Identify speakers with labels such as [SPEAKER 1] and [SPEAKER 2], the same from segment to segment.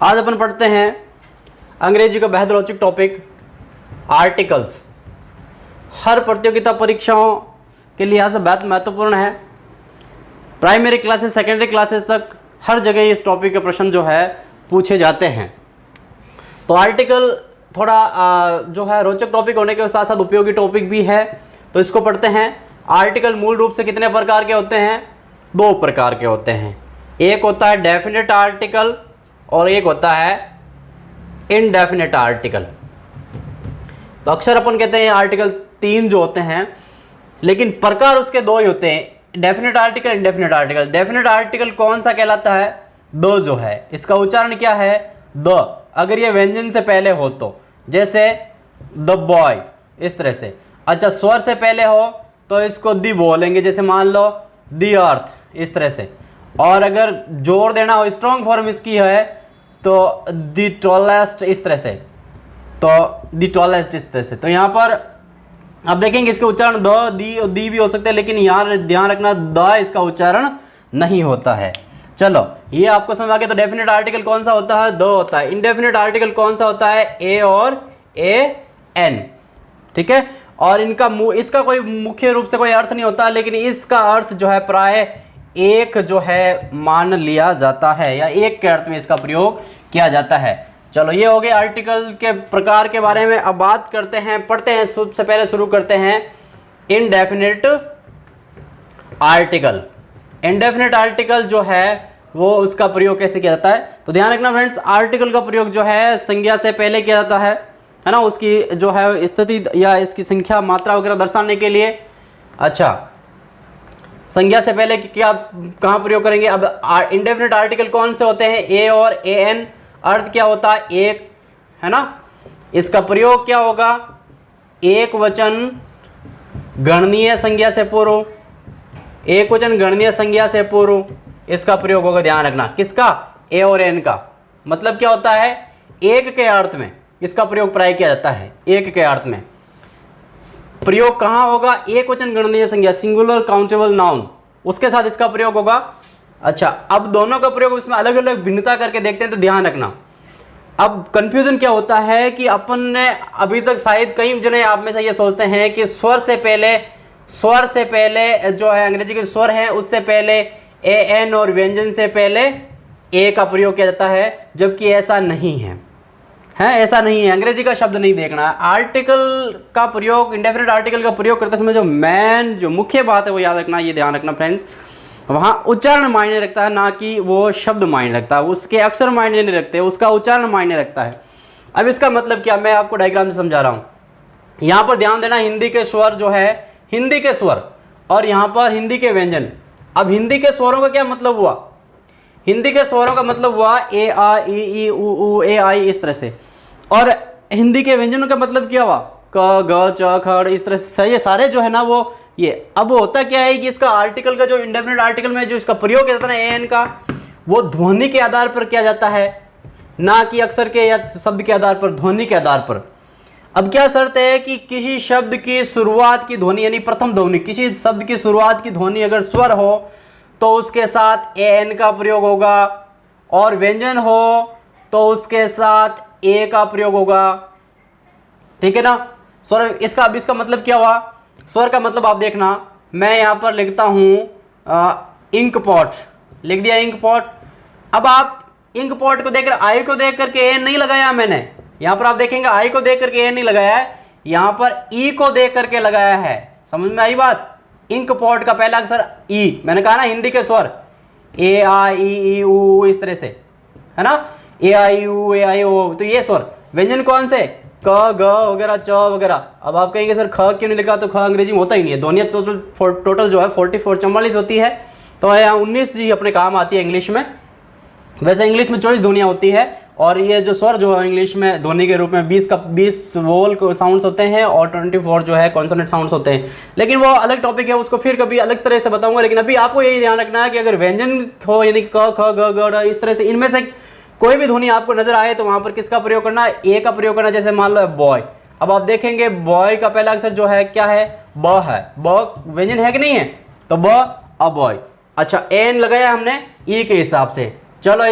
[SPEAKER 1] आज अपन पढ़ते हैं अंग्रेजी का बेहद रोचक टॉपिक आर्टिकल्स। हर प्रतियोगिता परीक्षाओं के लिहाज से बेहद महत्वपूर्ण है। प्राइमरी क्लासेस सेकेंडरी क्लासेस तक हर जगह इस टॉपिक के प्रश्न जो है पूछे जाते हैं। तो आर्टिकल थोड़ा जो है रोचक टॉपिक होने के साथ साथ उपयोगी टॉपिक भी है, तो इसको पढ़ते हैं। आर्टिकल मूल रूप से कितने प्रकार के होते हैं? दो प्रकार के होते हैं। एक होता है डेफिनेट आर्टिकल और एक होता है इनडेफिनेट आर्टिकल। तो अक्सर अपन कहते हैं आर्टिकल तीन जो होते हैं, लेकिन प्रकार उसके दो ही होते हैं, definite article indefinite article. Definite article कौन सा कहलाता है? द जो है, इसका उच्चारण क्या है? द। अगर ये व्यंजन से पहले हो तो, जैसे द बॉय, इस तरह से। अच्छा, स्वर से पहले हो तो इसको दी बोलेंगे, जैसे मान लो दी अर्थ, इस तरह से। और अगर जोर देना हो, स्ट्रॉन्ग फॉर्म इसकी है तो दी टॉलेस्ट, इस तरह से। तो दी टॉलेस्ट, इस तरह से। तो यहाँ पर आप देखेंगे इसके उच्चारण द, दी और दी भी हो सकते हैं, लेकिन यहाँ ध्यान रखना द इसका उच्चारण नहीं होता है। चलो, ये आपको समझ आ गया। तो डेफिनेट आर्टिकल कौन सा होता है? द होता है। इनडेफिनेट आर्टिकल कौन सा होता है? ए और ए एन। ठीक है। और इसका कोई मुख्य रूप से कोई अर्थ नहीं होता, लेकिन इसका अर्थ जो है प्राय एक जो है मान लिया जाता है, या एक के अर्थ में इसका प्रयोग किया जाता है। चलो, ये हो गए आर्टिकल के प्रकार के बारे में। अब बात करते हैं, पढ़ते हैं। सबसे पहले शुरू करते हैं इनडेफिनेट आर्टिकल। इनडेफिनेट आर्टिकल जो है वो उसका प्रयोग कैसे किया जाता है? तो ध्यान रखना फ्रेंड्स, आर्टिकल का प्रयोग जो है संज्ञा से पहले किया जाता है ना, उसकी जो है स्थिति या इसकी संख्या मात्रा वगैरह दर्शाने के लिए। अच्छा, संज्ञा से पहले क्या कहाँ प्रयोग करेंगे? अब इनडेफिनेट आर्टिकल कौन से होते हैं? ए और ए एन। अर्थ क्या होता है? एक, है ना। इसका प्रयोग क्या होगा? एक वचन गणनीय संज्ञा से पूर्व, एक वचन गणनीय संज्ञा से पूर्व इसका प्रयोग होगा। ध्यान रखना, किसका? ए और एन का। मतलब क्या होता है? एक के अर्थ में इसका प्रयोग प्राय किया जाता है। एक के अर्थ में प्रयोग कहाँ होगा? एक वचन गणनीय संज्ञा, सिंगुलर काउंटेबल नाउन, उसके साथ इसका प्रयोग होगा। अच्छा, अब दोनों का प्रयोग इसमें अलग अलग भिन्नता करके देखते हैं, तो ध्यान रखना। अब कंफ्यूजन क्या होता है कि अपन ने अभी तक शायद कई जने आप में से ये सोचते हैं कि स्वर से पहले जो है अंग्रेजी के स्वर हैं उससे पहले ए एन और व्यंजन से पहले ए का प्रयोग किया जाता है, जबकि ऐसा नहीं है। ऐसा नहीं है। अंग्रेजी का शब्द नहीं देखना है। आर्टिकल का प्रयोग, इंडेफिनेट आर्टिकल का प्रयोग करते समय जो मुख्य बात है वो याद रखना, ये ध्यान रखना फ्रेंड्स। वहाँ उच्चारण मायने रखता है, ना कि वो शब्द मायने रखता है। उसके अक्षर मायने नहीं रखते, उसका उच्चारण मायने रखता है। अब इसका मतलब क्या, मैं आपको डायग्राम से समझा रहा हूँ। यहाँ पर ध्यान देना, हिंदी के स्वर जो है, हिंदी के स्वर और यहाँ पर हिंदी के व्यंजन। अब हिंदी के स्वरों का क्या मतलब हुआ? हिंदी के स्वरों का मतलब हुआ ए आ ई उ ए आई, इस तरह से। और हिंदी के व्यंजनों का मतलब क्या हुआ? क ग च ख, इस तरह से। ये सारे जो है ना वो ये। अब होता क्या है कि इसका आर्टिकल का जो इंडेफिनेट आर्टिकल में जो इसका प्रयोग किया जाता है ए एन का, वो ध्वनि के आधार पर किया जाता है, ना कि अक्षर के या शब्द के आधार पर, ध्वनि के आधार पर। अब क्या शर्त है कि किसी शब्द की शुरुआत की ध्वनि, यानी प्रथम ध्वनि, किसी शब्द की शुरुआत की ध्वनि अगर स्वर हो तो उसके साथ ए एन का प्रयोग होगा, और व्यंजन हो तो उसके साथ ए का प्रयोग होगा। ठीक है ना। स्वर इसका, अब इसका मतलब क्या हुआ? स्वर का मतलब आप देखना, मैं यहाँ पर लिखता हूँ इंक पॉट, लिख दिया इंक पॉट। अब आप इंक पॉट को देखकर, आई को देख करके ए नहीं लगाया मैंने, यहाँ पर आप देखेंगे आई को देख करके ए नहीं लगाया है, यहाँ पर ई को देख करके लगाया है। समझ में आई बात? इंक पॉट का पहला अक्षर ई, मैंने कहा ना हिंदी के स्वर ए आ ई उ, इस तरह से, है ना। ए आई यू ए आई ओ, तो ये स्वर। व्यंजन कौन से? क ग वगैरह, च वगैरह। अब आप कहेंगे सर ख क्यों नहीं लिखा? तो ख अंग्रेजी में होता ही नहीं है। ध्वनियाँ टोटल जो है 44 होती है, तो यहाँ 19 जी अपने काम आती है इंग्लिश में। वैसे इंग्लिश में 24 ध्वनियाँ होती है, और ये जो स्वर जो है इंग्लिश में ध्वनि के रूप में 20 वोवल साउंड्स होते हैं और 24 जो है कॉन्सोनेंट साउंड्स होते हैं। लेकिन वो अलग टॉपिक है, उसको फिर कभी अलग तरह से बताऊंगा। लेकिन अभी आपको यही ध्यान रखना है कि अगर व्यंजन हो, यानी क ख ग ग, इस तरह से इनमें से कोई भी ध्वनि आपको नजर आए तो वहां पर किसका प्रयोग करना? ए का प्रयोग करना। जैसे मान लो बॉय, अब आप देखेंगे बॉय का पहला अक्षर जो है क्या है? ब है। ब व्यंजन है कि नहीं है? तो ब, अ बॉय। अच्छा, एन लगाया हमने ई के हिसाब से, चलो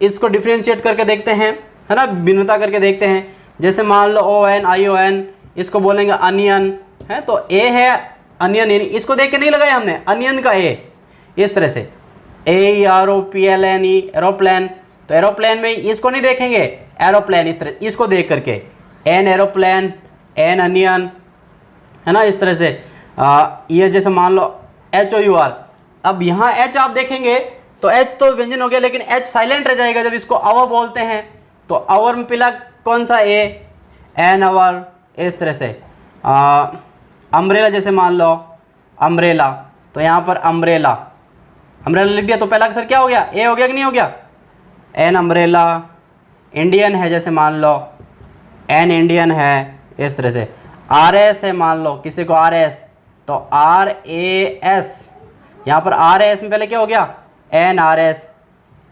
[SPEAKER 1] इसको डिफ्रेंशिएट करके देखते हैं, है ना, भिन्नता करके देखते हैं। जैसे मान लो ON, इसको बोलेंगे अनियन, है, तो ए है अनियन, इसको देख के नहीं लगाया हमने, अनियन का ए, इस तरह से AEROPLAN एरोप्लेन, तो एरोप्लेन में इसको नहीं देखेंगे, एरोप्लेन इस तरह, इसको देख करके एन एरोप्लेन, एन अनियन, है ना, इस तरह से। ये जैसे मान लो HOUR, अब यहाँ H आप देखेंगे तो H तो व्यंजन हो गया, लेकिन H साइलेंट रह जाएगा जब इसको अवर बोलते हैं। तो अवर में पहला कौन सा ए, एन अवर, इस तरह से। अम्ब्रेला जैसे मान लो अम्ब्रेला, तो यहाँ पर अम्ब्रेला लिख दिया, तो पहला अक्षर क्या हो गया, ए हो गया कि नहीं हो गया, एन अम्ब्रेला। इंडियन है जैसे मान लो एन इंडियन है, इस तरह से। RS है मान लो किसी को RS, तो RAS, यहाँ पर RAS में पहले क्या हो गया, NRS।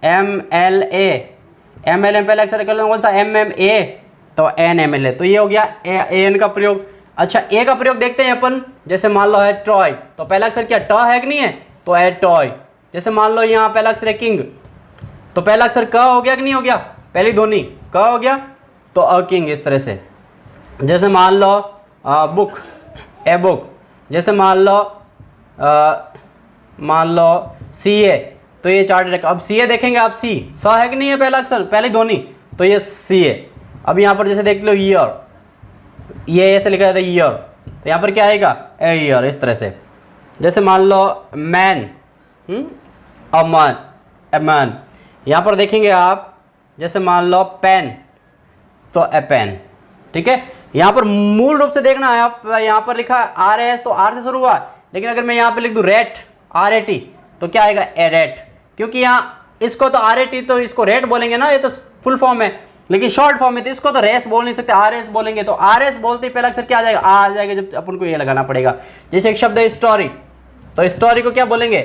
[SPEAKER 1] MLA में पहले अक्षर कौन सा, MMA, तो NMLA, तो ये हो गया AN का प्रयोग। अच्छा, ए का प्रयोग देखते हैं अपन, जैसे मान लो है टॉय, तो पहला अक्षर क्या ट है कि नहीं है, तो है टॉय। जैसे मान लो यहाँ पहला अक्षर है किंग, तो पहला अक्षर क हो गया कि नहीं हो गया, पहली ध्वनि क हो गया, तो अ किंग, इस तरह से। जैसे मान लो बुक, ए बुक। जैसे मान लो CA, तो ये चार्ट रखा। अब CA देखेंगे आप, सी स है कि नहीं है पहला अक्षर, पहली ध्वनि, तो ये CA। अब यहाँ पर जैसे देख लो ईयर, ये ऐसे लिखा जाता है ईयर, तो यहाँ पर क्या आएगा, ए ईयर, इस तरह से। जैसे मान लो मैन, अमन। यहाँ पर देखेंगे आप, जैसे मान लो पेन, तो ए पेन, ठीक है। यहाँ पर मूल रूप से देखना है आप, यहाँ पर लिखा है RS, तो R से शुरू हुआ, लेकिन अगर मैं यहाँ पे लिख दूँ रेट, RAT, तो क्या आएगा, ए रेट, क्योंकि यहाँ इसको तो RAT, तो इसको रेट बोलेंगे ना, ये तो फुल फॉर्म है, लेकिन शॉर्ट फॉर्म है, तो इसको तो रेस बोल नहीं सकते, RS बोलेंगे। तो RS बोलते ही पहला अक्षर क्या आ जाएगा, आ जाएगा, जब अपन को ये लगाना पड़ेगा। जैसे एक शब्द है स्टोरी, तो स्टोरी को क्या बोलेंगे,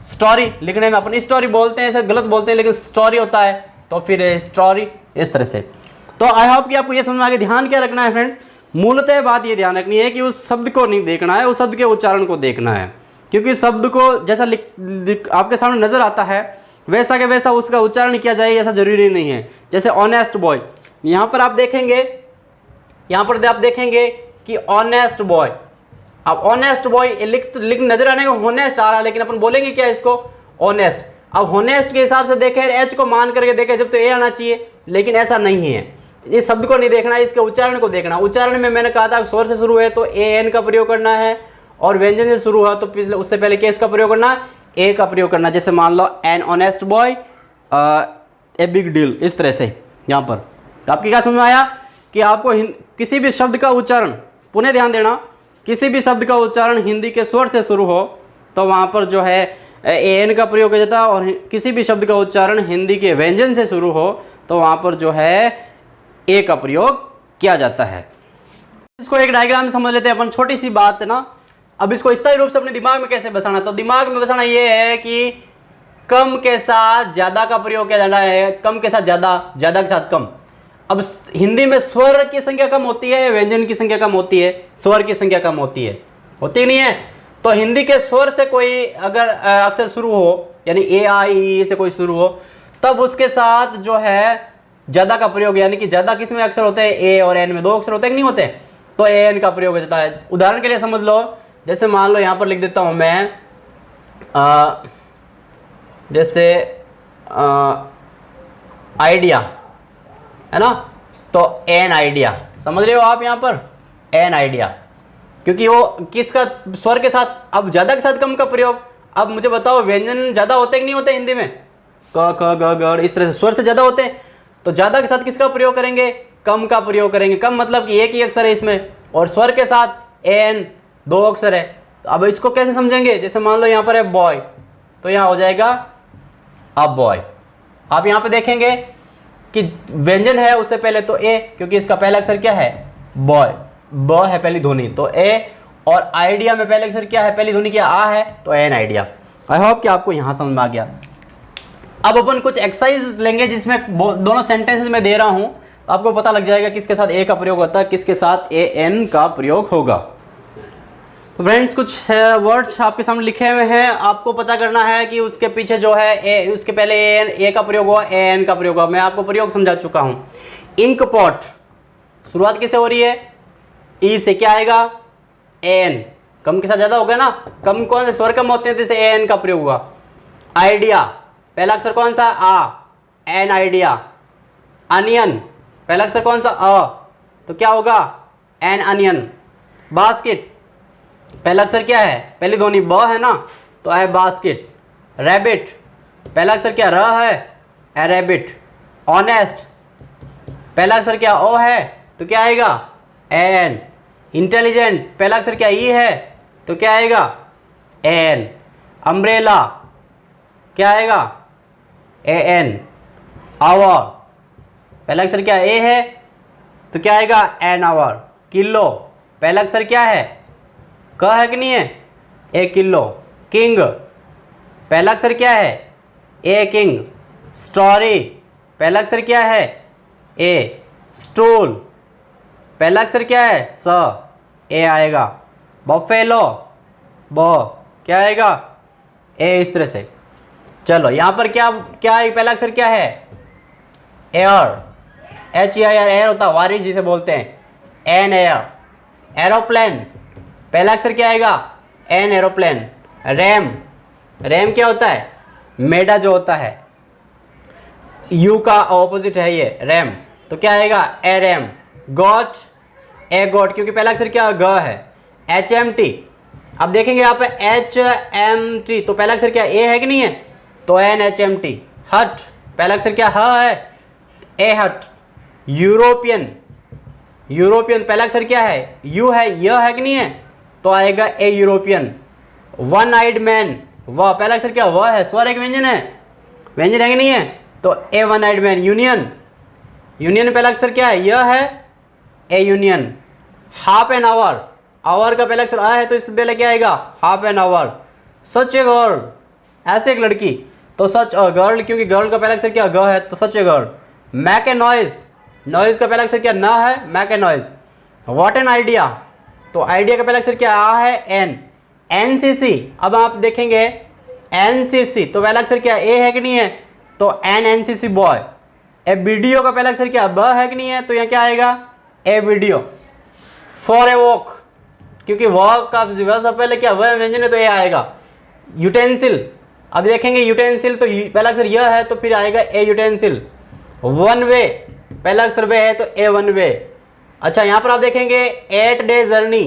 [SPEAKER 1] स्टोरी, लिखने में अपन स्टोरी बोलते हैं, ऐसे गलत बोलते हैं, लेकिन स्टोरी होता है, तो फिर स्टोरी, इस तरह से। तो आई होप कि आपको ये समझ में आ गया। ध्यान क्या रखना है फ्रेंड्स, मूलतः बात ये ध्यान रखनी है कि उस शब्द को नहीं देखना है, उस शब्द के उच्चारण को देखना है, क्योंकि शब्द को जैसा आपके सामने नजर आता है वैसा के वैसा उसका उच्चारण किया जाए, ऐसा जरूरी नहीं है। जैसे ऑनेस्ट बॉय, यहाँ पर आप देखेंगे कि ऑनेस्ट बॉय, अब ऑनेस्ट बॉय लिख नजर आने को होनेस्ट आ रहा है, लेकिन अपन बोलेंगे क्या इसको, ऑनेस्ट। अब होनेस्ट के हिसाब से देखें, एच को मान करके देखें, जब तो ए आना चाहिए, लेकिन ऐसा नहीं है। इस शब्द को नहीं देखना है, इसके उच्चारण को देखना। उच्चारण में मैंने कहा था स्वर से शुरू है तो AN का प्रयोग करना है, और व्यंजन से शुरू हुआ तो उससे पहले क्या इसका प्रयोग करना है, ए का प्रयोग करना। जैसे मान लो an honest boy, a big deal, इस तरह से यहाँ पर। तो आपकी क्या समझ में आया कि आपको किसी भी शब्द का उच्चारण, पुनः ध्यान देना, किसी भी शब्द का उच्चारण हिंदी के स्वर से शुरू हो तो वहाँ पर जो है AN का प्रयोग किया जाता है, और किसी भी शब्द का उच्चारण हिंदी के व्यंजन से शुरू हो तो वहाँ पर जो है ए का प्रयोग किया जाता है। इसको एक डायग्राम में समझ लेते हैं अपन, छोटी सी बात है ना। अब इसको स्थायी रूप से अपने दिमाग में कैसे बसाना, तो दिमाग में बसाना ये है कि कम के साथ ज्यादा का प्रयोग किया जाना है, कम के साथ ज्यादा, ज्यादा के साथ कम। अब हिंदी में स्वर की संख्या कम होती है, व्यंजन की संख्या कम होती है, स्वर की संख्या कम होती है, होती नहीं है। तो हिंदी के स्वर से कोई अगर अक्षर शुरू हो, यानी A I से कोई शुरू हो, तब उसके साथ जो है ज्यादा का प्रयोग, यानी कि ज्यादा किस में अक्षर होते हैं, ए और एन में, दो अक्षर होते हैं कि नहीं होते, तो AN का प्रयोग हो जाता है। उदाहरण के लिए समझ लो, जैसे मान लो यहाँ पर लिख देता हूँ मैं जैसे आइडिया, है ना, तो एन आइडिया, समझ रहे हो आप यहाँ पर, एन आइडिया, क्योंकि वो किसका, स्वर के साथ, अब ज्यादा के साथ कम का प्रयोग। अब मुझे बताओ व्यंजन ज्यादा होते हैं कि नहीं होते हिंदी में, क ख ग ग, इस तरह से स्वर से ज्यादा होते हैं, तो ज्यादा के साथ किसका प्रयोग करेंगे, कम का प्रयोग करेंगे। कम मतलब कि एक ही अक्षर है इसमें, और स्वर के साथ एन, दो अक्षर है। तो अब इसको कैसे समझेंगे, जैसे मान लो यहाँ पर है बॉय, तो यहाँ हो जाएगा अब बॉय। आप यहाँ पे देखेंगे कि व्यंजन है उससे पहले तो ए, क्योंकि इसका पहला अक्षर क्या है, बॉय, ब है पहली ध्वनि, तो ए, और आइडिया में पहले अक्षर क्या है, पहली ध्वनि क्या आ है, तो एन आइडिया। आई होप कि आपको यहाँ समझ में आ गया। अब अपन कुछ एक्सरसाइज लेंगे जिसमें दोनों सेंटेंसेस में दे रहा हूँ, आपको पता लग जाएगा किसके साथ ए का प्रयोग होता है, किसके साथ AN का प्रयोग होगा। तो फ्रेंड्स कुछ वर्ड्स आपके सामने लिखे हुए हैं, आपको पता करना है कि उसके पीछे जो है ए, उसके पहले ए का प्रयोग हुआ, एन का प्रयोग हुआ। मैं आपको प्रयोग समझा चुका हूँ। इंक पॉट, शुरुआत किससे हो रही है? ई से। क्या आएगा? एन। कम के साथ ज़्यादा हो गया ना, कम कौन से स्वर कम होते हैं, जैसे एन का प्रयोग हुआ। आइडिया, पहला अक्षर कौन सा? आ, एन आइडिया। अनियन, पहला अक्षर कौन सा? अ, तो क्या होगा? N onion. बास्केट, पहला अक्षर क्या है? पहली ध्वनि ब है ना, तो है बास्केट। रैबिट, पहला अक्षर क्या? र है, ए रैबिट। ऑनेस्ट, पहला अक्षर क्या? ओ है, तो क्या आएगा? एन। इंटेलिजेंट, पहला अक्षर क्या? ई है, तो क्या आएगा? एन। अम्ब्रेला, क्या आएगा? A N. आवर, पहला अक्षर क्या? ए है, तो क्या आएगा? An hour. किलो, पहला अक्षर क्या है? क है कि नहीं है? ए किलो। किंग, पहला अक्षर क्या है? A king. स्टोरी, पहला अक्षर क्या है? ए। स्टूल, पहला अक्षर क्या है? स, ए आएगा। बफेलो, ब, क्या आएगा? ए। इस तरह से चलो यहाँ पर क्या क्या है? पहला अक्षर क्या है? Air, H E I R, air होता है, वारिस जिसे बोलते हैं। N air. एरोप्लेन, पहला अक्षर क्या आएगा? An aeroplane. रैम, रैम क्या होता है? मेडा जो होता है, यू का ऑपोजिट है ये रैम, तो क्या आएगा? ए रैम। गॉट, ए गॉट, क्योंकि पहला अक्षर क्या? ग है। एच एम टी, अब देखेंगे यहाँ पे एच एम टी, तो पहला अक्षर क्या? ए है कि नहीं है, तो एन एच एम टी। हट, पहला अक्षर क्या? ह है, ए हट। यूरोपियन, यूरोपियन, पहला अक्षर क्या है? यू है, य है कि नहीं है, तो आएगा ए यूरोपियन। वन आइड मैन, वह, पहला अक्षर क्या? वह है, स्वर एक व्यंजन है, व्यंजन है कि नहीं है, तो a one eyed man. Union, union पहला अक्षर क्या है? यह है, a union. Half an hour, hour का पहला अक्षर आ है, तो इससे पहले क्या आएगा? Half an our. Such a girl, ऐसे एक लड़की, तो सच अ गर्ल, क्योंकि गर्ल का पहला अक्षर क्या? ग है, तो such a girl. Make a noise, noise का पहला अक्षर क्या? न है, make a noise. What an idea, तो आइडिया का पहला अक्षर क्या? आ है, एन। एनसीसी, अब आप देखेंगे एनसीसी, तो पहला अक्षर क्या? ए है कि नहीं है, तो एन एनसीसी बॉय। ए वीडियो का पहला अक्षर क्या? ब है कि नहीं है, तो यहाँ क्या आएगा? ए वीडियो। फॉर ए वॉक, क्योंकि वॉक का सबसे पहले क्या? वह व्यंजन है, तो ए आएगा। यूटेंसिल, अब देखेंगे यूटेंसिल, तो पहला अक्षर यह है, तो फिर आएगा ए यूटेंसिल। वन वे, पहला अक्षर वे है, तो ए वन वे। अच्छा, यहाँ पर आप देखेंगे 8 डे जर्नी,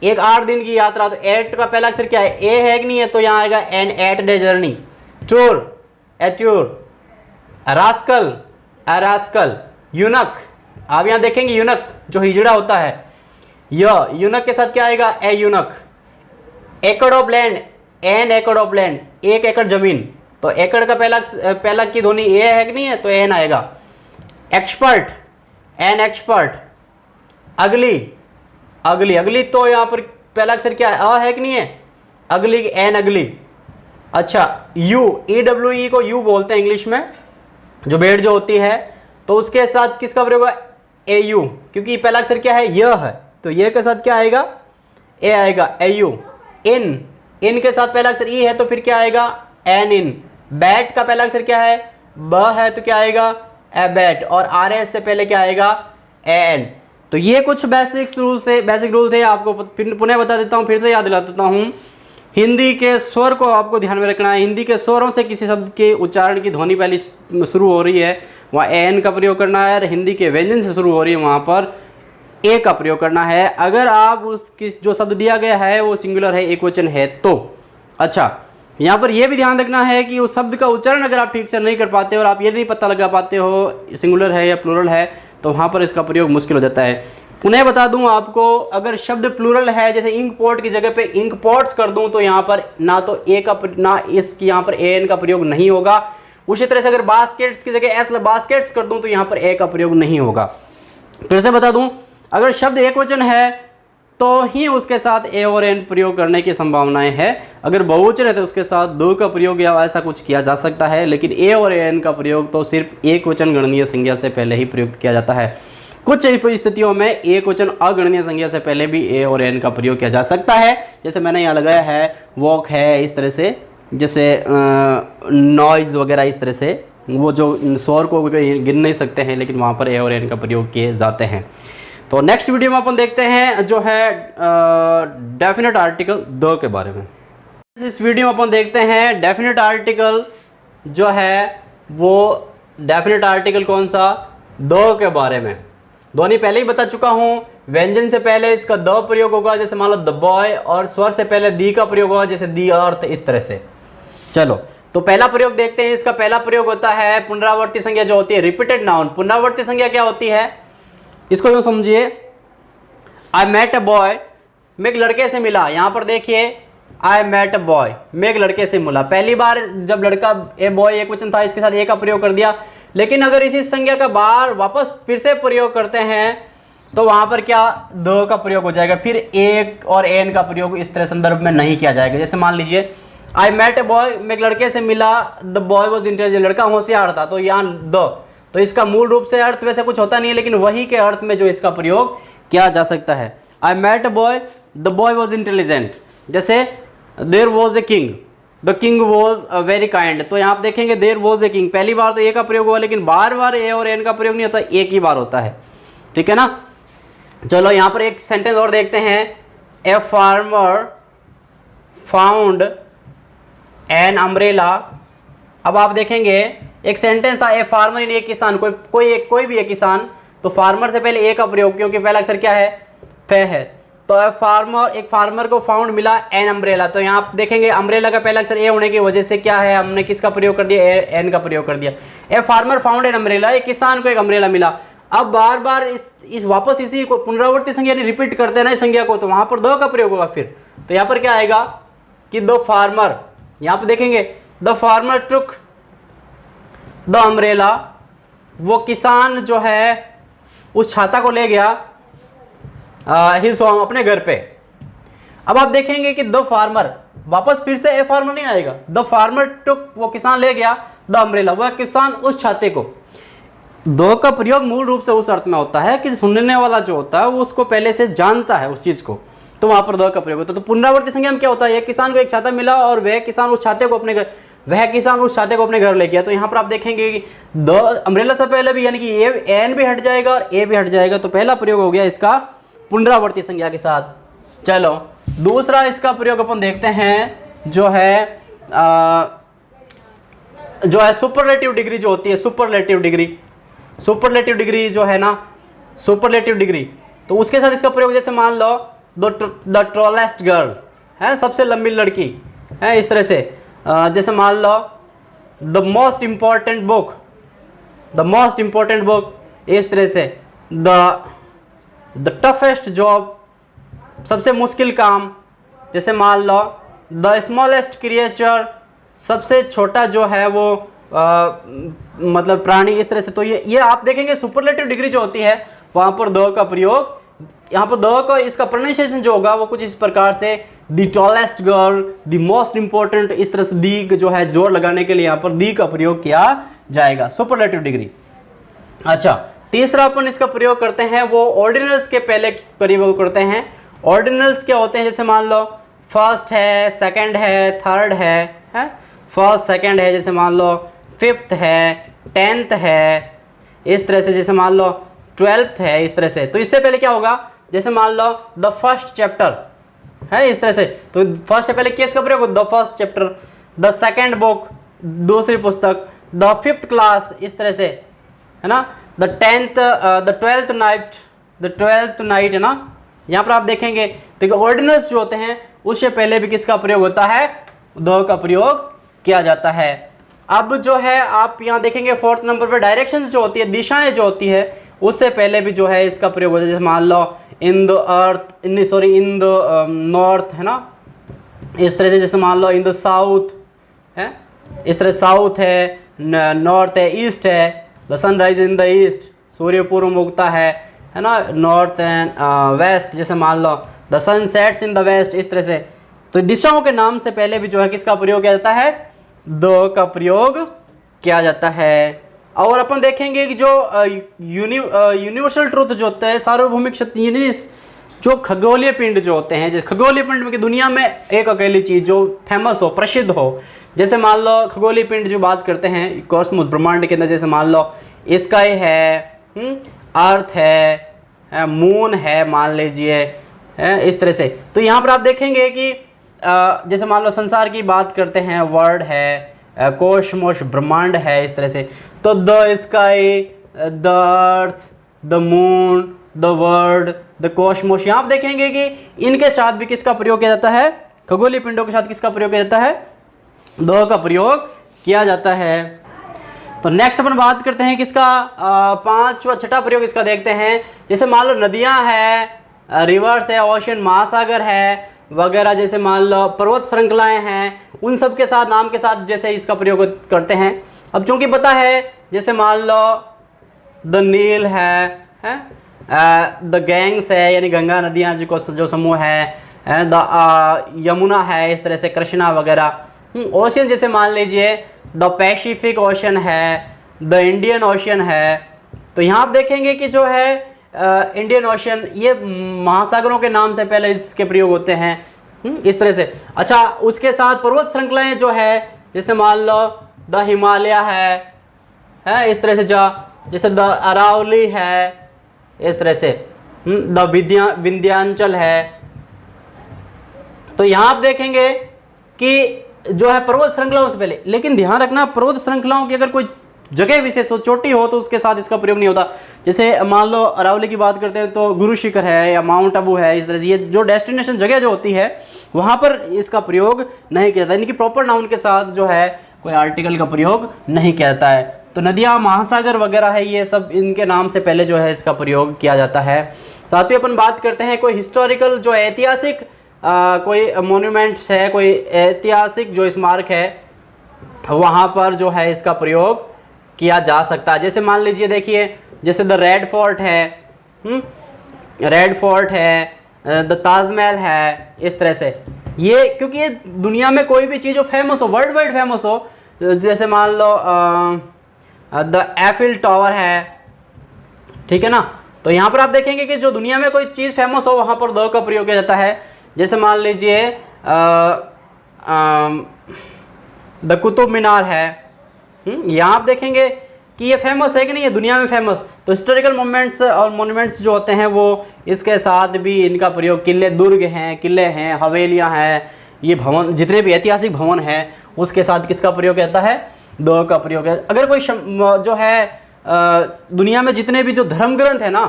[SPEAKER 1] एक 8 दिन की यात्रा, तो 8 का पहला अक्षर क्या है? ए है कि नहीं है, तो यहाँ आएगा एन, 8 डे जर्नी। टूर, ए टूर। रास्कल, ए रास्कल। यूनक, आप यहाँ देखेंगे यूनक जो हिजड़ा होता है, यह यूनक के साथ क्या आएगा? ए यूनक। एकड़ ऑफ लैंड, एन एकड़ ऑफ लैंड, 1 एकड़ जमीन, तो एकड़ का पहला की ध्वनि ए है कि नहीं है, तो एन आएगा। Expert, an expert. अगली, अगली, अगली, तो यहाँ पर पहला अक्षर क्या है? अ है कि नहीं है, अगली, एन अगली। अच्छा, यू, ई डब्ल्यू ई को यू बोलते हैं इंग्लिश में, जो बेड जो होती है, तो उसके साथ किसका प्रयोग होगा? ए यू, क्योंकि पहला अक्षर क्या है? यह है, तो ये के साथ क्या आएगा? ए आएगा, ए यू। इन, इन के साथ पहला अक्षर ई है, तो फिर क्या आएगा? एन इन। बैट का पहला अक्षर क्या है? ब है, तो क्या आएगा? A bat. और आर एस से पहले क्या आएगा? A N. तो ये कुछ बेसिक रूल थे, आपको पुनः बता देता हूँ, फिर से याद दिला देता हूँ। हिंदी के स्वर को आपको ध्यान में रखना है। हिंदी के स्वरों से किसी शब्द के उच्चारण की ध्वनि पहले शुरू हो रही है, वहाँ एन का प्रयोग करना है। और हिंदी के व्यंजन से शुरू हो रही है, वहाँ पर ए का प्रयोग करना है। अगर आप उसकी जो शब्द दिया गया है वो सिंगुलर है, एक वचन है, तो अच्छा, यहाँ पर यह भी ध्यान रखना है कि उस शब्द का उच्चारण अगर आप ठीक से नहीं कर पाते और आप ये नहीं पता लगा पाते हो सिंगुलर है या प्लूरल है, तो वहाँ पर इसका प्रयोग मुश्किल हो जाता है। पुनः बता दूं आपको, अगर शब्द प्लूरल है, जैसे इंक पॉट की जगह पे इंक पॉट्स कर दूं, तो यहाँ पर ना तो ए का ना इसकी यहाँ पर ए एन का प्रयोग नहीं होगा। उसी तरह से अगर बास्केट्स की जगह एस बास्केट्स कर दूं, तो यहाँ पर ए का प्रयोग नहीं होगा। फिर से बता दूं, अगर शब्द एक वचन है तो ही उसके साथ ए और एन प्रयोग करने की संभावनाएं है। अगर बहुवचन है तो उसके साथ दो का प्रयोग या ऐसा कुछ किया जा सकता है, लेकिन ए और एन का प्रयोग तो सिर्फ एक वचन गणनीय संज्ञा से पहले ही प्रयुक्त किया जाता है। कुछ स्थितियों में एक वचन अगणनीय संज्ञा से पहले भी ए और एन का प्रयोग किया जा सकता है। जैसे मैंने यहाँ लगाया है वॉक है, इस तरह से, जैसे नॉइज़ वगैरह, इस तरह से वो जो स्वर को गिन नहीं सकते हैं लेकिन वहाँ पर ए और एन का प्रयोग किए जाते हैं। तो नेक्स्ट वीडियो में अपन देखते हैं जो है डेफिनेट आर्टिकल द के बारे में। इस वीडियो में अपन देखते हैं डेफिनेट आर्टिकल जो है वो डेफिनेट आर्टिकल कौन सा, द के बारे में। ध्वनि पहले ही बता चुका हूँ, व्यंजन से पहले इसका द प्रयोग होगा, जैसे मान लो द बॉय, और स्वर से पहले दी का प्रयोग होगा, जैसे दी अर्थ, इस तरह से। चलो तो पहला प्रयोग देखते हैं। इसका पहला प्रयोग होता है पुनरावर्ती संज्ञा जो होती है, रिपीटेड नाउन। पुनरावर्ती संज्ञा क्या होती है, इसको यूँ समझिए, आई मेट अ बॉय, मैं एक लड़के से मिला। यहाँ पर देखिए आई मेट अ बॉय, मैं एक लड़के से मिला। पहली बार जब लड़का ए बॉय एक वचन था, इसके साथ ए का प्रयोग कर दिया। लेकिन अगर इसी संज्ञा का बार वापस फिर से प्रयोग करते हैं तो वहाँ पर क्या, द का प्रयोग हो जाएगा। फिर एक और एन का प्रयोग इस तरह संदर्भ में नहीं किया जाएगा। जैसे मान लीजिए आई मेट ए बॉय, मैं एक लड़के से मिला, द बॉय वॉज इंटेलिजेंट, लड़का होशियार था। तो यहाँ द, तो इसका मूल रूप से अर्थ वैसे कुछ होता नहीं है, लेकिन वही के अर्थ में जो इसका प्रयोग किया जा सकता है। I met a boy, the boy was intelligent. जैसे there was a king, the king was very kind. तो यहाँ आप देखेंगे देयर वॉज ए किंग, पहली बार तो ए का प्रयोग हुआ, लेकिन बार बार ए और एन का प्रयोग नहीं होता, एक ही बार होता है। ठीक है ना। चलो यहाँ पर एक सेंटेंस और देखते हैं। A farmer found an umbrella. अब आप देखेंगे एक सेंटेंस था, ए फार्मर इन, एक किसान, कोई भी एक किसान। तो फार्मर से पहले ए का प्रयोग, क्योंकि पहला अक्षर क्या है, फे है। तो ए फार्मर, एक फार्मर को फाउंड मिला एन अम्ब्रेला। तो यहाँ आप देखेंगे अम्ब्रेला का पहला अक्षर ए होने की वजह से क्या है, हमने किसका प्रयोग कर दिया, एन का प्रयोग कर दिया। A farmer found an umbrella, एक किसान को एक अम्ब्रेला मिला। अब बार बार इस वापस इसी को पुनरावर्ती संज्ञा रिपीट करते हैं ना इस संज्ञा को, तो वहाँ पर द का प्रयोग होगा। फिर तो यहाँ पर क्या आएगा कि द फार्मर, यहाँ पर देखेंगे the farmer took the umbrella, वो किसान जो है उस छाता को ले गया हिज होम, अपने घर पे। अब आप देखेंगे कि द फार्मर, वापस फिर से ए फार्मर नहीं आएगा, द फार्मर टुक, वो किसान ले गया, द अम्ब्रेला, वह किसान उस छाते को। दो का प्रयोग मूल रूप से उस अर्थ में होता है कि सुनने वाला जो होता है वो उसको पहले से जानता है उस चीज को, तो वहां पर द का प्रयोग होता है। तो पुनरावर्ती संज्ञा में क्या होता है, एक किसान को एक छाता मिला और वह किसान उस छाते को अपने घर ले गया। तो यहाँ पर आप देखेंगे कि द अम्ब्रेला से पहले भी, यानी कि ए एन भी हट जाएगा और ए भी हट जाएगा। तो पहला प्रयोग हो गया इसका पुनरावर्ती संज्ञा के साथ। चलो दूसरा इसका प्रयोग अपन देखते हैं जो है सुपरलेटिव डिग्री जो होती है, सुपरलेटिव डिग्री जो है ना, सुपरलेटिव डिग्री, तो उसके साथ इसका प्रयोग, जैसे मान लो द टॉलेस्ट गर्ल है, सबसे लंबी लड़की है, इस तरह से। जैसे मान लो द मोस्ट इम्पॉर्टेंट बुक, इस तरह से। द टफेस्ट जॉब, सबसे मुश्किल काम, जैसे मान लो द स्मॉलेस्ट क्रिएचर, सबसे छोटा जो है वो मतलब प्राणी, इस तरह से। तो ये आप देखेंगे सुपरलेटिव डिग्री जो होती है वहाँ पर द का प्रयोग, यहाँ पर द का इसका प्रोनाउंसिएशन जो होगा वो कुछ इस प्रकार से, the tallest girl, the most important, इस तरह से दी जो है जोर लगाने के लिए यहाँ पर दी का प्रयोग किया जाएगा, सुपरलेटिव डिग्री। अच्छा, तीसरा अपन इसका प्रयोग करते हैं वो ऑर्डिनल्स के पहले प्रयोग करते हैं। ऑर्डिनल्स क्या होते हैं, जैसे मान लो फर्स्ट है, सेकंड है, थर्ड है, फर्स्ट सेकंड है, जैसे मान लो फिफ्थ है, 10th है, इस तरह से। जैसे मान लो 12th है, इस तरह से। तो इससे पहले क्या होगा, जैसे मान लो द फर्स्ट चैप्टर है, इस तरह से। तो फर्स्ट से पहले किस का प्रयोग, the first chapter. The second book, दूसरी पुस्तक। द फिफ्थ क्लास, इस तरह से, है ना। द 12th नाइट, है ना। यहाँ पर आप देखेंगे तो ऑर्डिनल्स जो होते हैं उससे पहले भी किसका प्रयोग होता है, द का प्रयोग किया जाता है। अब जो है आप यहाँ देखेंगे 4th नंबर पर डायरेक्शंस जो होती है, दिशाएं जो होती है, उससे पहले भी जो है इसका प्रयोग होता है। जैसे मान लो इन द नॉर्थ, है ना, इस तरह से। जैसे मान लो इन द साउथ है, इस तरह साउथ है, नॉर्थ है, ईस्ट है, the sunrise in the east, सूर्य पूर्व में उगता है ना, नॉर्थ एंड वेस्ट। जैसे मान लो the sun sets in the west, इस तरह से। तो दिशाओं के नाम से पहले भी जो है किसका प्रयोग किया जाता है, द का प्रयोग किया जाता है। और अपन देखेंगे कि जो यूनिवर्सल ट्रुथ जो होता है, सार्वभौमिक सत्य, यानी जो खगोलीय पिंड जो होते हैं, जैसे खगोलीय पिंड में कि दुनिया में एक अकेली चीज़ जो फेमस हो, प्रसिद्ध हो, जैसे मान लो खगोलीय पिंड जो बात करते हैं कॉस्मोस ब्रह्मांड के अंदर, जैसे मान लो स्काई है, अर्थ है, मून है, मान लीजिए, इस तरह से। तो यहाँ पर आप देखेंगे कि जैसे मान लो संसार की बात करते हैं, वर्ल्ड है, कोशमोश ब्रह्मांड है, इस तरह से। तो the sky, the earth, the moon, the world, the cosmos, यहाँ आप देखेंगे कि इनके साथ भी किसका प्रयोग किया जाता है, खगोलीय पिंडों के साथ किसका प्रयोग किया जाता है, द का प्रयोग किया जाता है। तो नेक्स्ट अपन बात करते हैं किसका, पांचवा छठा प्रयोग इसका देखते हैं। जैसे मान लो नदियां हैं, रिवर्स है, ओशन महासागर है वगैरह, जैसे मान लो पर्वत श्रृंखलाएं हैं, उन सब के साथ नाम के साथ जैसे इसका प्रयोग करते हैं। अब चूंकि पता है, जैसे मान लो द नील है, द गैंग्स है, यानी गंगा नदियाँ जो समूह है, द यमुना है, इस तरह से कृष्णा वगैरह। ओशन जैसे मान लीजिए द पैसिफिक ओशन है, द इंडियन ओशन है। तो यहाँ आप देखेंगे कि जो है इंडियन ओशन, ये महासागरों के नाम से पहले इसके प्रयोग होते हैं, इस तरह से। अच्छा, उसके साथ पर्वत श्रृंखलाएं जो है, जैसे मान लो द हिमालय है, इस तरह से, जैसे द अरावली है, इस तरह से, द विंध्याचल है। तो यहाँ आप देखेंगे कि जो है पर्वत श्रृंखलाओं से पहले, लेकिन ध्यान रखना पर्वत श्रृंखलाओं की अगर कोई जगह विशेष हो, चोटी हो, तो उसके साथ इसका प्रयोग नहीं होता। जैसे मान लो अरावली की बात करते हैं तो गुरु शिखर है या माउंट आबू है, इस तरह से ये जो डेस्टिनेशन जगह जो होती है वहाँ पर इसका प्रयोग नहीं किया जाता, इनकी प्रॉपर नाउन के साथ जो है कोई आर्टिकल का प्रयोग नहीं किया जाता है। तो नदियाँ, महासागर वगैरह है, ये सब इनके नाम से पहले जो है इसका प्रयोग किया जाता है। साथ ही अपन बात करते हैं कोई हिस्टोरिकल जो ऐतिहासिक कोई मोन्यूमेंट्स है, कोई ऐतिहासिक जो स्मारक है, वहाँ पर जो है इसका प्रयोग किया जा सकता है। जैसे मान लीजिए, देखिए, जैसे द रेड फोर्ट है, रेड फोर्ट है, द ताजमहल है, इस तरह से। ये क्योंकि ये दुनिया में कोई भी चीज़ जो फेमस हो, वर्ल्ड वाइड फेमस हो, जैसे मान लो द एफिल टावर है, ठीक है ना। तो यहाँ पर आप देखेंगे कि जो दुनिया में कोई चीज़ फेमस हो वहाँ पर द का प्रयोग किया जाता है। जैसे मान लीजिए द कुतुब मीनार है, यहाँ आप देखेंगे कि ये फेमस है कि नहीं है, दुनिया में फेमस। तो हिस्टोरिकल मोमेंट्स और मोन्यूमेंट्स जो होते हैं वो इसके साथ भी इनका प्रयोग, किले, दुर्ग हैं, किले हैं, हवेलियाँ हैं, ये भवन, जितने भी ऐतिहासिक भवन हैं, उसके साथ किसका प्रयोग रहता है, द का प्रयोग है। अगर कोई जो है दुनिया में जितने भी जो धर्म ग्रंथ है ना,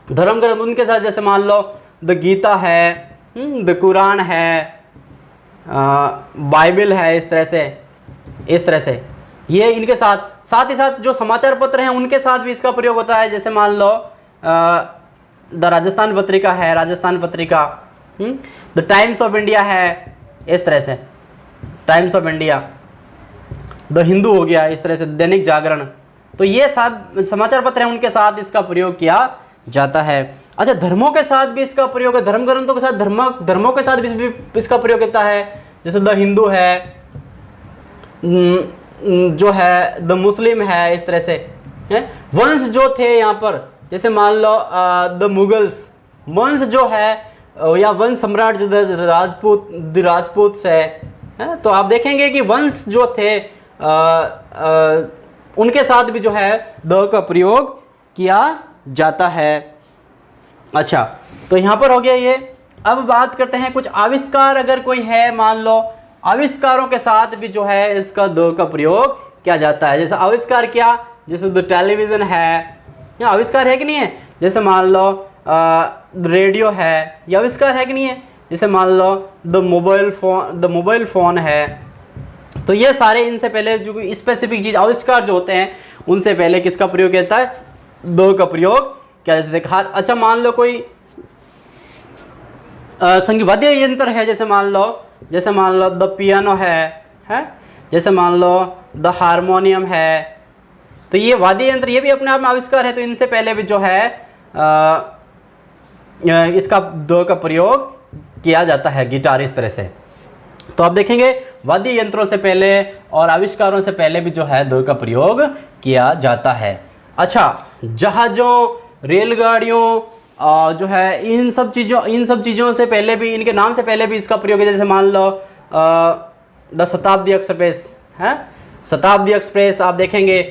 [SPEAKER 1] धर्म ग्रंथ, उनके साथ, जैसे मान लो द गीता है, द कुरान है, बाइबल है, इस तरह से ये इनके साथ ही साथ जो समाचार पत्र हैं उनके साथ भी इसका प्रयोग होता है। जैसे मान लो द राजस्थान पत्रिका है, Rajasthan Patrika, the times of India है, इस तरह से, times of India, the Hindu हो गया, इस तरह से, दैनिक जागरण। तो ये सब समाचार पत्र हैं, उनके साथ इसका प्रयोग किया जाता है। अच्छा, धर्मों के साथ भी इसका प्रयोग है, धर्म ग्रंथों के साथ, धर्मों के साथ भी इसका प्रयोग होता है। जैसे द हिंदू है, जो है द मुस्लिम है, इस तरह से है। वंश जो थे यहाँ पर, जैसे मान लो द मुगल्स वंश जो है, या वंश सम्राट जो राजपूत है। तो आप देखेंगे कि वंश जो थे उनके साथ भी जो है द का प्रयोग किया जाता है। अच्छा, तो यहाँ पर हो गया ये। अब बात करते हैं कुछ आविष्कार, अगर कोई है, मान लो आविष्कारों के साथ भी जो है इसका द का प्रयोग किया जाता है। जैसे आविष्कार क्या, जैसे द टेलीविज़न है, या आविष्कार है कि नहीं है। जैसे मान लो रेडियो है, ये आविष्कार है कि नहीं है। जैसे मान लो द मोबाइल फ़ोन है। तो ये सारे, इनसे पहले जो स्पेसिफिक चीज़, आविष्कार जो होते हैं, उनसे पहले किसका प्रयोग किया जाता है, द का प्रयोग किया जाता है। देखा, अच्छा, मान लो कोई संगीत वाद्य यंत्र है, जैसे मान लो द पियानो है, जैसे मान लो द हारमोनियम है। तो ये वाद्य यंत्र, ये भी अपने आप में आविष्कार है। तो इनसे पहले भी जो है इसका द का प्रयोग किया जाता है, गिटार, इस तरह से। तो आप देखेंगे वाद्य यंत्रों से पहले और आविष्कारों से पहले भी जो है द का प्रयोग किया जाता है। अच्छा, जहाज़ों, रेलगाड़ियों जो है इन सब चीज़ों से पहले भी, इनके नाम से पहले भी इसका प्रयोग है। जैसे मान लो द शताब्दी एक्सप्रेस है, शताब्दी एक्सप्रेस आप देखेंगे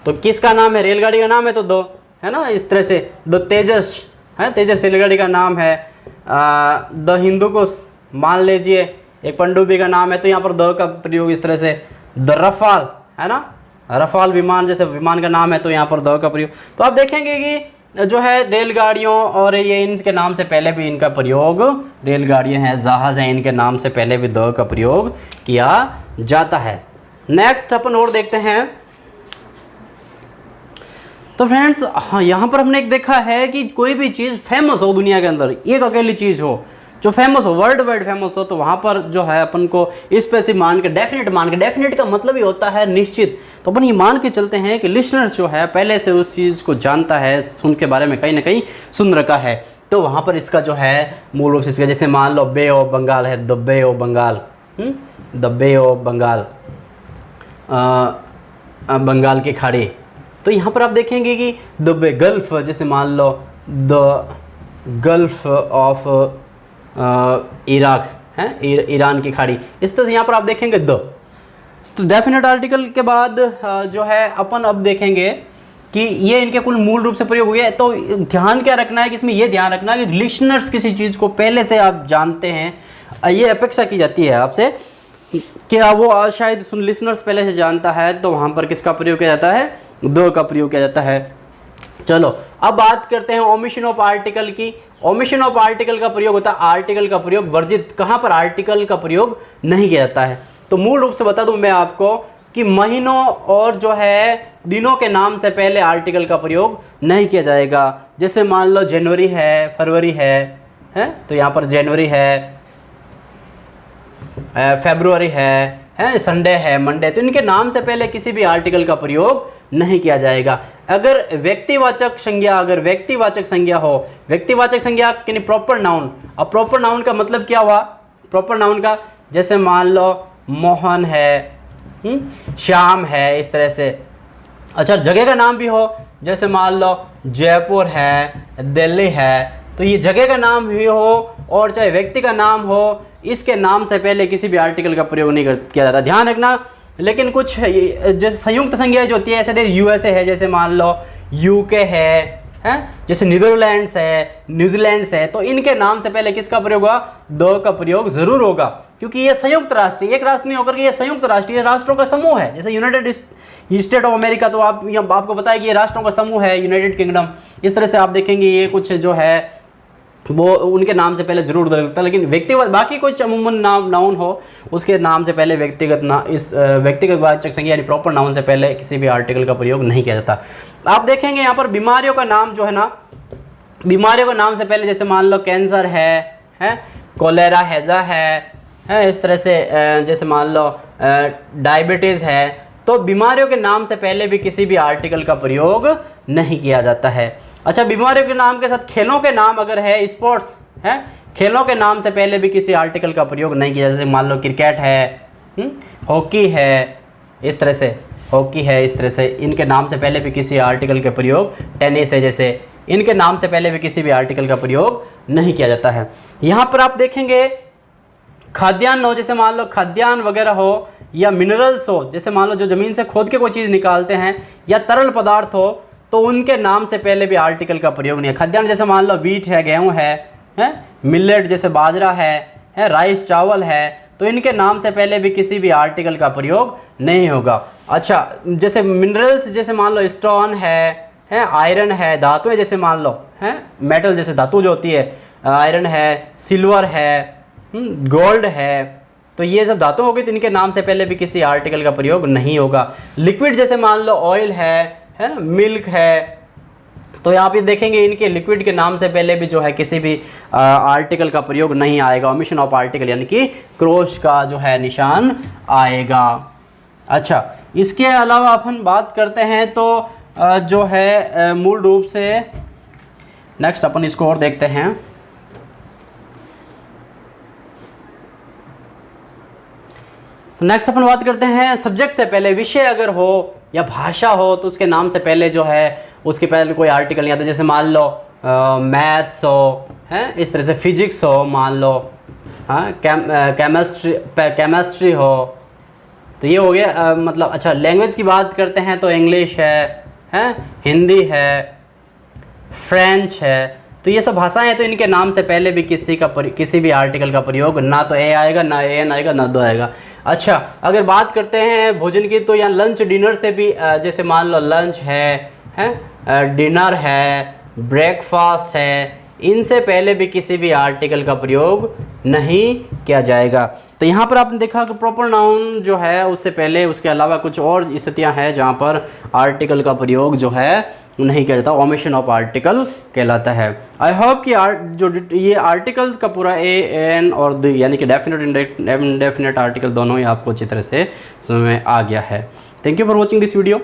[SPEAKER 1] तो किसका नाम है, रेलगाड़ी का नाम है तो दो, है ना। इस तरह से द तेजस है, तेजस रेलगाड़ी का नाम है। द हिंदुकुश मान लीजिए एक पनडुब्बी का नाम है, तो यहाँ पर द का प्रयोग इस तरह से। द रफाल है ना, रफाल विमान जैसे विमान का नाम है, तो यहाँ पर द का प्रयोग। तो आप देखेंगे कि जो है रेलगाड़ियों और ये इनके नाम से पहले भी इनका प्रयोग, रेलगाड़ियाँ हैं, जहाज़ हैं, इनके नाम से पहले भी द का प्रयोग किया जाता है। नेक्स्ट अपन और देखते हैं। तो फ्रेंड्स हाँ, यहाँ पर हमने एक देखा है कि कोई भी चीज़ फेमस हो दुनिया के अंदर, एक अकेली चीज़ हो जो फेमस हो, वर्ल्ड वाइड फेमस हो, तो वहाँ पर जो है अपन को स्पेसिफिक मान के, डेफिनेट का मतलब ही होता है निश्चित। तो अपन ये मान के चलते हैं कि लिसनर्स जो है पहले से उस चीज़ को जानता है, उनके बारे में कहीं ना कहीं सुन रखा है, तो वहाँ पर इसका जो है मूल रूप से इसका, जैसे मान लो बे ऑफ बंगाल है, the bay of Bengal, the bay of Bengal, Bengal की खाड़ी। तो यहाँ पर आप देखेंगे कि द बे गल्फ, जैसे मान लो द गल्फ ऑफ इराक है, ईरान की खाड़ी। इस तरह से यहाँ पर आप देखेंगे द। तो डेफिनेट आर्टिकल के बाद जो है अपन अब देखेंगे कि ये इनके कुल मूल रूप से प्रयोग हो गया। तो ध्यान क्या रखना है कि इसमें ये ध्यान रखना है कि लिसनर्स किसी चीज़ को पहले से आप जानते हैं, ये अपेक्षा की जाती है आपसे कि वो शायद सुन लिसनर्स पहले से जानता है, तो वहाँ पर किसका प्रयोग किया जाता है, द का प्रयोग किया जाता है। चलो अब बात करते हैं ओमिशन ऑफ आर्टिकल की। ओमिशन ऑफ आर्टिकल का प्रयोग होता है, आर्टिकल का प्रयोग वर्जित, कहाँ पर आर्टिकल का प्रयोग नहीं किया जाता है। तो मूल रूप से बता दूं मैं आपको कि महीनों और जो है दिनों के नाम से पहले आर्टिकल का प्रयोग नहीं किया जाएगा। जैसे मान लो जनवरी है, फरवरी है, तो यहाँ पर जनवरी है, फरवरी है, संडे है, मंडे, तो इनके नाम से पहले किसी भी आर्टिकल का प्रयोग नहीं किया जाएगा। अगर व्यक्तिवाचक संज्ञा हो, व्यक्तिवाचक संज्ञा यानी प्रॉपर नाउन। अब प्रॉपर नाउन का मतलब क्या हुआ, प्रॉपर नाउन का, जैसे मान लो मोहन है, श्याम है, इस तरह से। अच्छा, जगह का नाम भी हो, जैसे मान लो जयपुर है, दिल्ली है, तो ये जगह का नाम भी हो और चाहे व्यक्ति का नाम हो, इसके नाम से पहले किसी भी आर्टिकल का प्रयोग नहीं किया जाता, ध्यान रखना। लेकिन कुछ जैसे संयुक्त संज्ञा जो होती है, ऐसे यूएसए है, जैसे मान लो यूके है, जैसे नीदरलैंड्स है, न्यूजीलैंड्स है, तो इनके नाम से पहले किसका प्रयोग होगा, द का प्रयोग जरूर होगा, क्योंकि ये संयुक्त राष्ट्र, एक राष्ट्र नहीं होकर के ये संयुक्त राष्ट्र, ये राष्ट्रों का समूह है। जैसे यूनाइटेड स्टेट ऑफ अमेरिका, तो आपको पता है कि ये राष्ट्रों का समूह है, यूनाइटेड किंगडम। इस तरह से आप देखेंगे ये कुछ जो है वो उनके नाम से पहले जरूर लगता है, लेकिन व्यक्तिगत बाकी कोई अमूमन नाउन हो उसके नाम से पहले व्यक्तिगत वाचक संज्ञा यानी प्रॉपर नाउन से पहले किसी भी आर्टिकल का प्रयोग नहीं किया जाता। आप देखेंगे यहाँ पर बीमारियों का नाम जो है ना, बीमारियों का नाम से पहले, जैसे मान लो कैंसर है, कोलेरा हैजा है, इस तरह से, जैसे मान लो डायबिटीज़ है, तो बीमारियों के नाम से पहले भी किसी भी आर्टिकल का प्रयोग नहीं किया जाता है। अच्छा, बीमारियों के नाम के साथ खेलों के नाम अगर है, स्पोर्ट्स है, खेलों के नाम से पहले भी किसी आर्टिकल का प्रयोग नहीं किया, जैसे मान लो क्रिकेट है, हॉकी है, इस तरह से हॉकी है, इस तरह से, इनके नाम से पहले भी किसी आर्टिकल के प्रयोग, टेनिस है जैसे, इनके नाम से पहले भी किसी भी आर्टिकल का प्रयोग नहीं किया जाता है। यहाँ पर आप देखेंगे खाद्यान्न हो, जैसे मान लो खाद्यान्न वगैरह हो, या मिनरल्स हो, जैसे मान लो जो ज़मीन से खोद के कोई चीज़ निकालते हैं, या तरल पदार्थ हो, तो उनके नाम से पहले भी आर्टिकल का प्रयोग नहीं है। खाद्यान्न जैसे मान लो वीट है, गेहूँ है, मिलेट जैसे बाजरा है, राइस चावल है, तो इनके नाम से पहले भी किसी भी आर्टिकल का प्रयोग नहीं होगा। अच्छा, जैसे मिनरल्स, जैसे मान लो स्टोन है, आयरन है, धातु है, जैसे मान लो मेटल जैसे धातु जो होती है, आयरन है, सिल्वर है, गोल्ड है, तो ये सब धातु होगी, तो इनके नाम से पहले भी किसी आर्टिकल का प्रयोग नहीं होगा। लिक्विड जैसे मान लो ऑयल है, मिल्क है, तो यहाँ पे देखेंगे इनके लिक्विड के नाम से पहले भी जो है किसी भी आर्टिकल का प्रयोग नहीं आएगा, ओमिशन ऑफ आर्टिकल यानी कि क्रॉस का जो है निशान आएगा। अच्छा, इसके अलावा अपन बात करते हैं तो जो है मूल रूप से नेक्स्ट अपन इसको और देखते हैं। तो नेक्स्ट अपन बात करते हैं सब्जेक्ट से पहले, विषय अगर हो या भाषा हो तो उसके नाम से पहले जो है उसके पहले कोई आर्टिकल नहीं आता। जैसे मान लो मैथ्स हो, हैं, इस तरह से फिजिक्स हो, मान लो, हाँ, केमिस्ट्री हो, तो ये हो गया। मतलब अच्छा, लैंग्वेज की बात करते हैं तो इंग्लिश है, हिंदी है, फ्रेंच है, तो ये सब भाषाएं हैं। तो इनके नाम से पहले भी किसी भी आर्टिकल का प्रयोग ना तो ए आएगा, ना एन आएगा, ना दो आएगा। अच्छा, अगर बात करते हैं भोजन की तो यहाँ लंच डिनर से भी, जैसे मान लो लंच है, डिनर है, ब्रेकफास्ट है, इनसे पहले भी किसी भी आर्टिकल का प्रयोग नहीं किया जाएगा। तो यहाँ पर आपने देखा कि प्रॉपर नाउन जो है उससे पहले उसके अलावा कुछ और स्थितियाँ हैं जहाँ पर आर्टिकल का प्रयोग जो है नहीं किया जाता, ओमिशन ऑफ आर्टिकल कहलाता है। आई होप कि ये आर्टिकल का पूरा ए एन और द यानी कि डेफिनेट इंडेफिनेट आर्टिकल दोनों ही आपको अच्छी तरह से समझ में आ गया है। Thank you for watching this video.